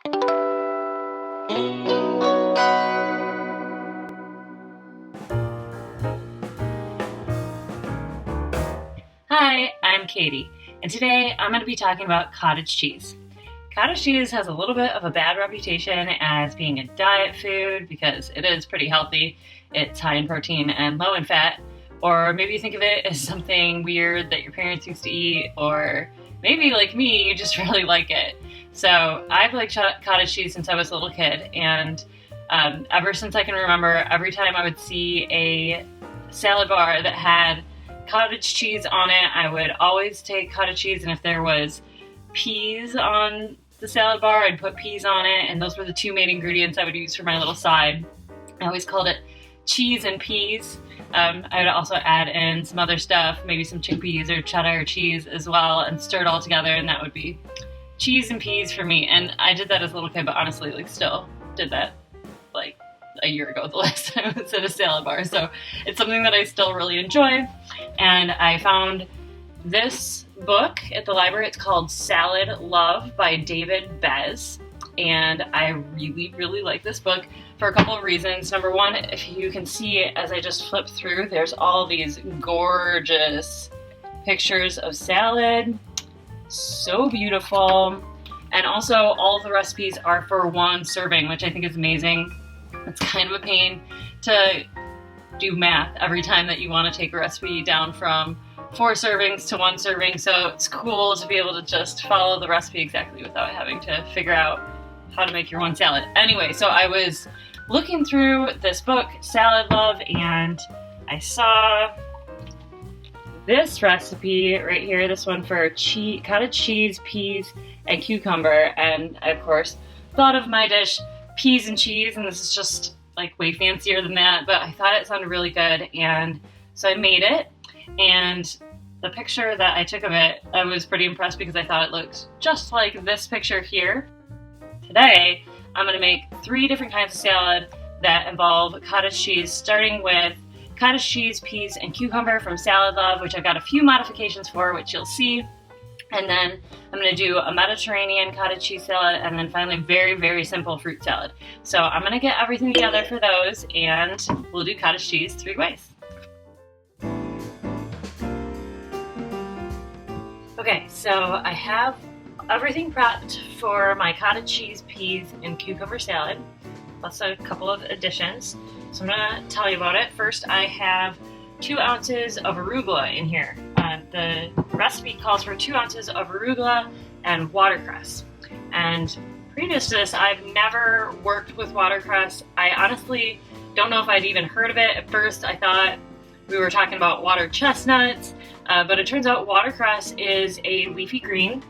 Hi, I'm Katie, and today I'm going to be talking about cottage cheese. Cottage cheese has a little bit of a bad reputation as being a diet food because it is pretty healthy. It's high in protein and low in fat. Or maybe you think of it as something weird that your parents used to eat, or maybe like me, you just really like it. So I've liked cottage cheese since I was a little kid, and ever since I can remember, every time I would see a salad bar that had cottage cheese on it, I would always take cottage cheese, and if there was peas on the salad bar, I'd put peas on it, and those were the two main ingredients I would use for my little side. I always called it cheese and peas. I would also add in some other stuff, maybe some chickpeas or cheddar cheese as well, and stir it all together, and that would be cheese and peas for me. And I did that as a little kid, but honestly, still did that like a year ago, the last time I was at a salad bar. So it's something that I still really enjoy. And I found this book at the library. It's called Salad Love by David Bez. And I really, really like this book for a couple of reasons. Number one, if you can see it as I just flip through, there's all these gorgeous pictures of salad. So beautiful. And also all of the recipes are for one serving, which I think is amazing. It's kind of a pain to do math every time that you want to take a recipe down from 4 servings to 1 serving, so it's cool to be able to just follow the recipe exactly without having to figure out how to make your one salad. Anyway, so I was looking through this book, Salad Love, and I saw this recipe right here, this one for cottage cheese, peas, and cucumber, and I, of course, thought of my dish, peas and cheese, and this is just like way fancier than that, but I thought it sounded really good, and so I made it. And the picture that I took of it, I was pretty impressed because I thought it looked just like this picture here. Today, I'm going to make 3 different kinds of salad that involve cottage cheese, starting with cottage cheese, peas, and cucumber from Salad Love, which I've got a few modifications for, which you'll see. And then I'm going to do a Mediterranean cottage cheese salad, and then finally very, very simple fruit salad. So I'm going to get everything together for those, and we'll do cottage cheese 3 ways. Okay, so I have everything prepped for my cottage cheese, peas, and cucumber salad, plus a couple of additions. So I'm going to tell you about it. First, I have 2 ounces of arugula in here. The recipe calls for 2 ounces of arugula and watercress. And previous to this, I've never worked with watercress. I honestly don't know if I'd even heard of it. At first, I thought we were talking about water chestnuts, but it turns out watercress is a leafy green.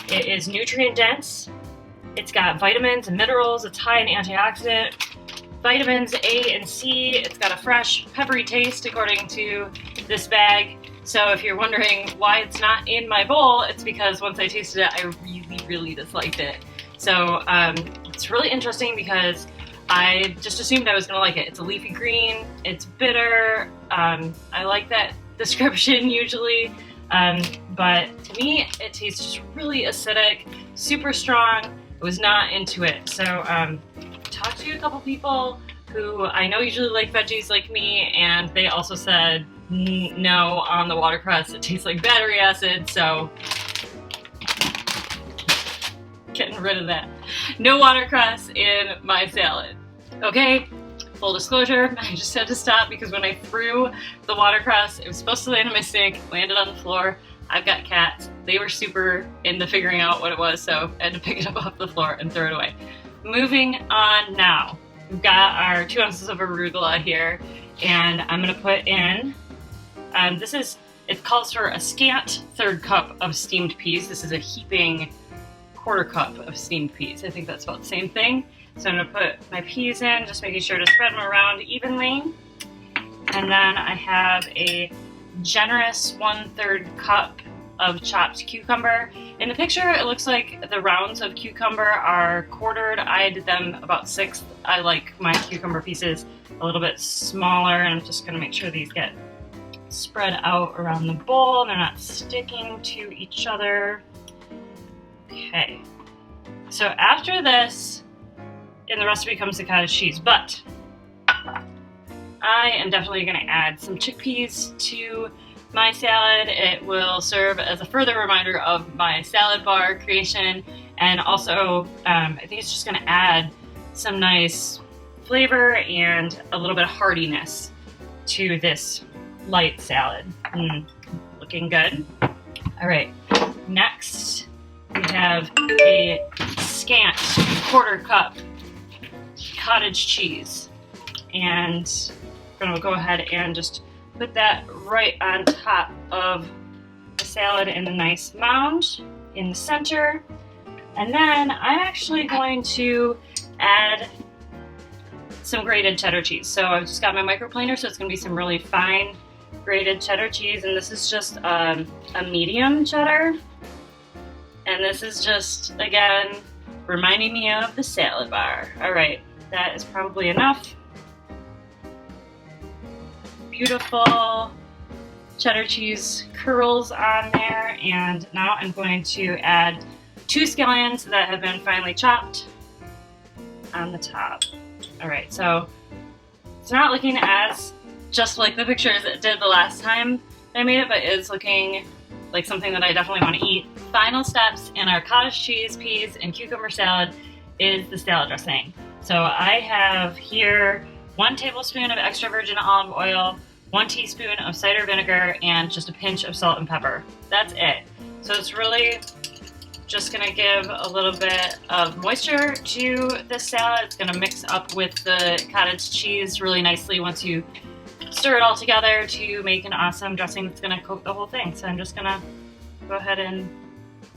It is nutrient dense. It's got vitamins and minerals. It's high in antioxidant vitamins A and C. It's got a fresh, peppery taste according to this bag. So if you're wondering why it's not in my bowl, it's because once I tasted it, I really, really disliked it. So it's really interesting because I just assumed I was going to like it. It's a leafy green. It's bitter. I like that description usually. But to me, it tastes just really acidic, super strong. I was not into it. So talked to a couple people who I know usually like veggies like me, and they also said no on the watercress. It tastes like battery acid, so getting rid of that. No watercress in my salad. Okay, full disclosure, I just had to stop because when I threw the watercress, it was supposed to land in my sink, landed on the floor. I've got cats. They were super into figuring out what it was, so I had to pick it up off the floor and throw it away. Moving on now. We've got our 2 ounces of arugula here, and I'm going to put in, it calls for a scant 1/3 cup of steamed peas. This is a heaping 1/4 cup of steamed peas. I think that's about the same thing. So I'm going to put my peas in, just making sure to spread them around evenly. And then I have a generous 1/3 cup of chopped cucumber. In the picture, it looks like the rounds of cucumber are quartered. I did them about 1/6. I like my cucumber pieces a little bit smaller, and I'm just gonna make sure these get spread out around the bowl. They're not sticking to each other. Okay, so after this, in the recipe comes the cottage cheese, but I am definitely going to add some chickpeas to my salad. It will serve as a further reminder of my salad bar creation, and also I think it's just going to add some nice flavor and a little bit of heartiness to this light salad. Looking good. All right, next we have a scant 1/4 cup cottage cheese, and we're gonna go ahead and just put that right on top of the salad in a nice mound in the center. And then I'm actually going to add some grated cheddar cheese. So I've just got my microplaner, so it's gonna be some really fine grated cheddar cheese, and this is just a medium cheddar. And this is just, again, reminding me of the salad bar. All right, that is probably enough. Beautiful cheddar cheese curls on there, and now I'm going to add 2 scallions that have been finely chopped on the top. All right, so it's not looking as just like the pictures it did the last time I made it, but it's looking like something that I definitely want to eat. Final steps in our cottage cheese, peas, and cucumber salad is the salad dressing. So I have here 1 tablespoon of extra virgin olive oil, 1 teaspoon of cider vinegar, and just a pinch of salt and pepper. That's it. So it's really just gonna give a little bit of moisture to this salad. It's gonna mix up with the cottage cheese really nicely once you stir it all together to make an awesome dressing that's gonna coat the whole thing. So I'm just gonna go ahead and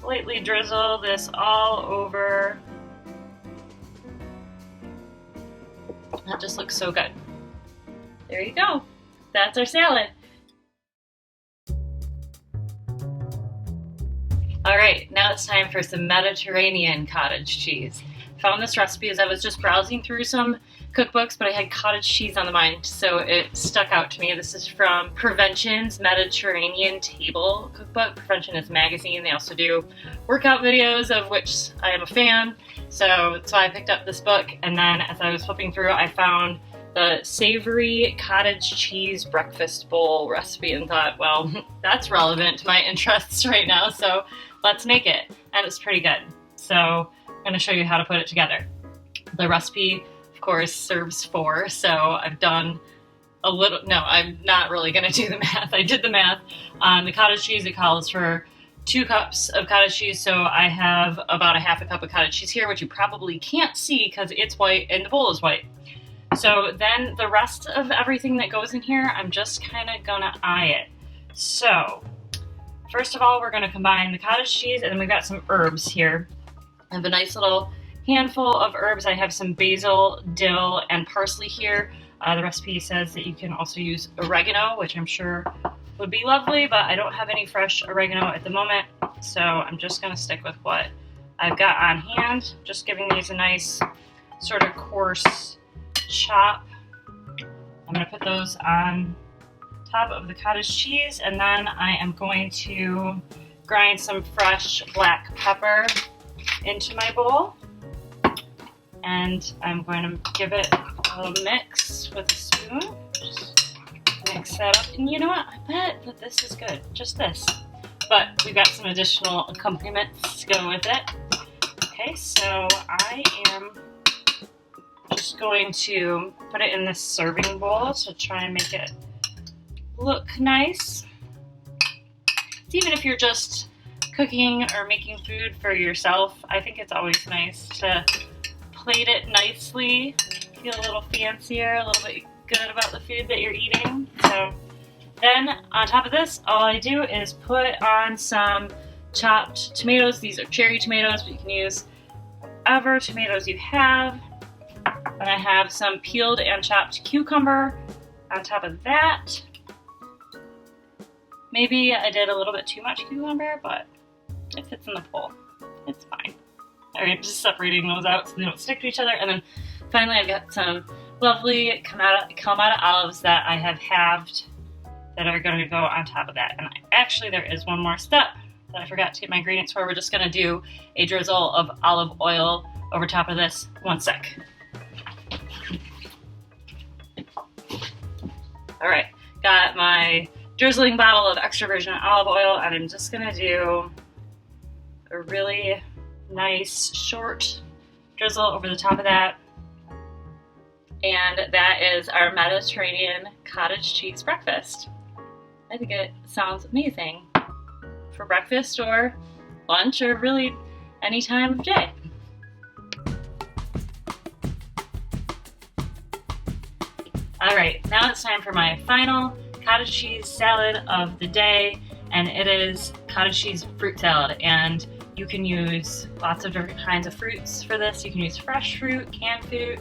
lightly drizzle this all over. That just looks so good. There you go. That's our salad. All right, now it's time for some Mediterranean cottage cheese. Found this recipe as I was just browsing through some cookbooks, but I had cottage cheese on the mind, so it stuck out to me. This is from Prevention's Mediterranean Table Cookbook. Prevention is a magazine. They also do workout videos, of which I am a fan. So I picked up this book, and then as I was flipping through, I found the savory cottage cheese breakfast bowl recipe and thought, well, that's relevant to my interests right now, so let's make it. And it's pretty good. So I'm going to show you how to put it together. The recipe, of course, serves 4, so I've done a little, no, I'm not really going to do the math. I did the math. On the cottage cheese, it calls for 2 cups of cottage cheese, so I have about a 1/2 cup of cottage cheese here, which you probably can't see because it's white and the bowl is white. So then the rest of everything that goes in here, I'm just kind of gonna eye it. So first of all, we're gonna combine the cottage cheese, and then we've got some herbs here. I have a nice little handful of herbs. I have some basil, dill, and parsley here. The recipe says that you can also use oregano, which I'm sure would be lovely, but I don't have any fresh oregano at the moment, so I'm just gonna stick with what I've got on hand. Just giving these a nice sort of coarse chop. I'm going to put those on top of the cottage cheese, and then I am going to grind some fresh black pepper into my bowl, and I'm going to give it a little mix with a spoon. Just mix that up, and you know what? I bet that this is good, just this. But we've got some additional accompaniments to go with it. Okay, so I am just going to put it in this serving bowl to try and make it look nice. Even if you're just cooking or making food for yourself, I think it's always nice to plate it nicely, feel a little fancier, a little bit good about the food that you're eating. So then on top of this, all I do is put on some chopped tomatoes. These are cherry tomatoes, but you can use whatever tomatoes you have. And I have some peeled and chopped cucumber on top of that. Maybe I did a little bit too much cucumber, but it fits in the bowl. It's fine. All right, just separating those out so they don't stick to each other. And then finally, I've got some lovely Kalamata olives that I have halved that are going to go on top of that. And actually, there is one more step that I forgot to get my ingredients for. We're just gonna do a drizzle of olive oil over top of this. One sec. All right, got my drizzling bottle of extra virgin olive oil, and I'm just gonna do a really nice short drizzle over the top of that. And that is our Mediterranean cottage cheese breakfast. I think it sounds amazing for breakfast or lunch or really any time of day. All right, now it's time for my final cottage cheese salad of the day, and it is cottage cheese fruit salad. And you can use lots of different kinds of fruits for this. You can use fresh fruit, canned fruit.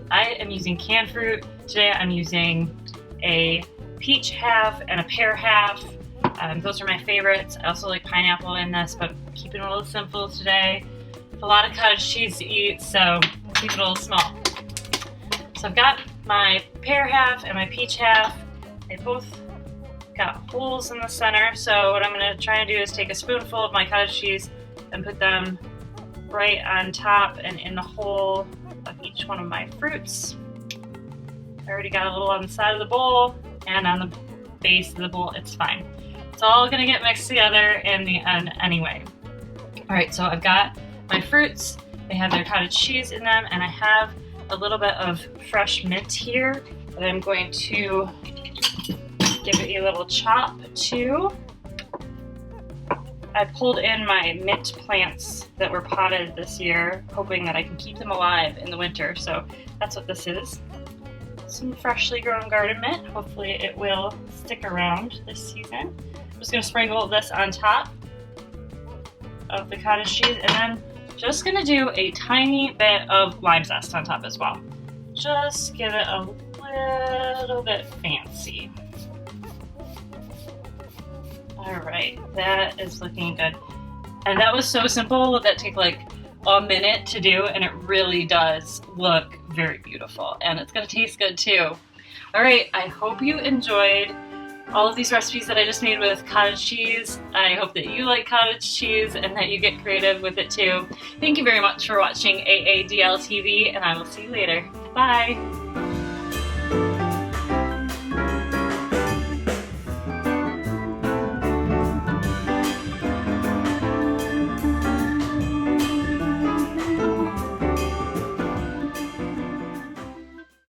I am using canned fruit. Today I'm using a peach half and a pear half. Those are my favorites. I also like pineapple in this, but keeping it a little simple today. It's a lot of cottage cheese to eat, so we'll keep it a little small. So I've got my pear half and my peach half. They both got holes in the center, so what I'm going to try and do is take a spoonful of my cottage cheese and put them right on top and in the hole of each one of my fruits. I already got a little on the side of the bowl and on the base of the bowl. It's fine. It's all gonna get mixed together in the end anyway. All right, so I've got my fruits. They have their cottage cheese in them, and I have a little bit of fresh mint here that I'm going to give it a little chop to. I pulled in my mint plants that were potted this year, hoping that I can keep them alive in the winter. So that's what this is. Some freshly grown garden mint. Hopefully it will stick around this season. I'm just gonna sprinkle this on top of the cottage cheese, and then just gonna do a tiny bit of lime zest on top as well. Just give it a little bit fancy. All right, that is looking good. And that was so simple that took like a minute to do, and it really does look very beautiful, and it's gonna taste good too. All right, I hope you enjoyed all of these recipes that I just made with cottage cheese. I hope that you like cottage cheese and that you get creative with it too. Thank you very much for watching AADL TV, and I will see you later. Bye.